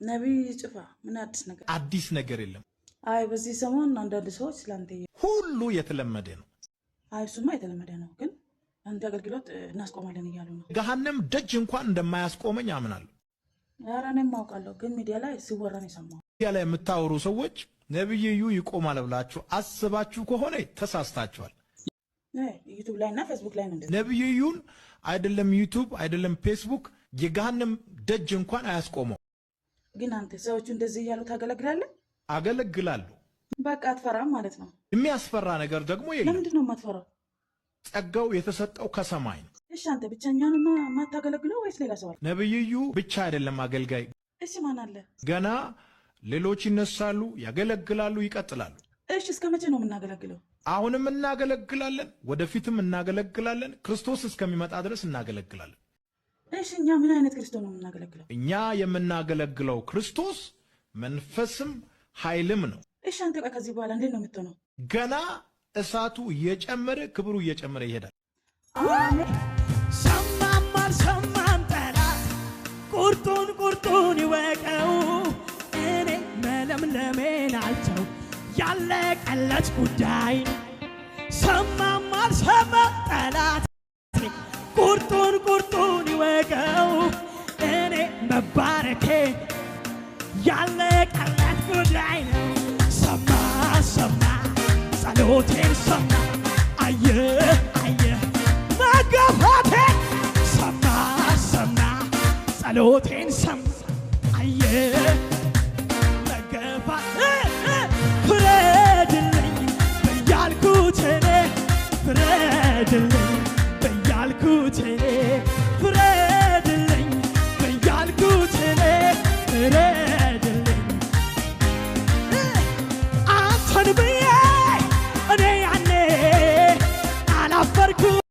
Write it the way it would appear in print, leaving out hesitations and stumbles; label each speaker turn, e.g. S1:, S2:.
S1: ነብይ ጭፋ ምን
S2: አዲስ ነገር የለም።
S1: አይ በዚህ ሰሞን አንዳንድ ሰዎች ስላንተ
S2: ሁሉ የተለመደ ነው።
S1: አይ እሱማ የተለመደ ነው፣ ግን አንተ አገልግሎት እናስቆማለን እያሉ ነው።
S2: ገሃነም ደጅ እንኳን እንደማያስቆመኝ አምናለሁ።
S1: ኧረ እኔም አውቃለሁ፣ ግን ሚዲያ ላይ ሲወራ ነው የሰማሁት።
S2: ሚዲያ ላይ የምታወሩ ሰዎች ነብዩ ይቆማል ብላችሁ አስባችሁ ከሆነ ተሳስታችኋል።
S1: ዩቲዩብ ላይ እና ፌስቡክ ላይ ነው እንደዚህ።
S2: ነብዩን አይደለም ዩቲዩብ አይደለም ፌስቡክ የገሃነም ደጅ እንኳን አያስቆመው።
S1: ግን አንተ ሰዎቹ እንደዚህ እያሉ ታገለግላለህ?
S2: አገለግላለሁ።
S1: በቃ አትፈራም ማለት ነው።
S2: የሚያስፈራ ነገር ደግሞ የለም።
S1: ለምንድን ነው የማትፈራው?
S2: ጸጋው የተሰጠው ከሰማይ ነው።
S1: እሺ አንተ ብቻኛን ነው የማታገለግለው ወይስ ሌላ ሰው አለ?
S2: ነብዩ ብቻ አይደለም አገልጋይ።
S1: እሺ ማን አለ?
S2: ገና ሌሎች ይነሳሉ፣ ያገለግላሉ፣ ይቀጥላሉ።
S1: እሺ እስከ መቼ ነው የምናገለግለው?
S2: አሁንም እናገለግላለን፣ ወደፊትም እናገለግላለን፣ ክርስቶስ እስከሚመጣ ድረስ እናገለግላለን።
S1: እሺ እኛ ምን አይነት ክርስቶስ ነው የምናገለግለው?
S2: እኛ የምናገለግለው ክርስቶስ መንፈስም ኃይልም ነው።
S1: እሺ አንተ ከዚህ በኋላ እንዴት ነው የምትሆነው?
S2: ገና እሳቱ እየጨመረ ክብሩ እየጨመረ ይሄዳል።
S3: ሰማም አልሰማም ጠላት ቁርጡን ይወቀው። እኔ መለምለሜን አልተው ያለቀለት ጉዳይ ነው። ሰማም አልሰማም ጠላት ቁርጡን ይወቀው። እኔ መባረኬ ያለቀለት ጉዳይ ነው። ሰማ ጸሎቴን ሰማ አየ መገፋቴን ሰማ ጸሎቴን ሰማ አየ ፍረድልኝ በያልኩት እኔ ፍረድልኝ በያልኩት እኔ ፍረድልኝ በያልኩት እኔ ፍረድልኝ አንተን ብዬ እኔ ያኔ አላፈርኩ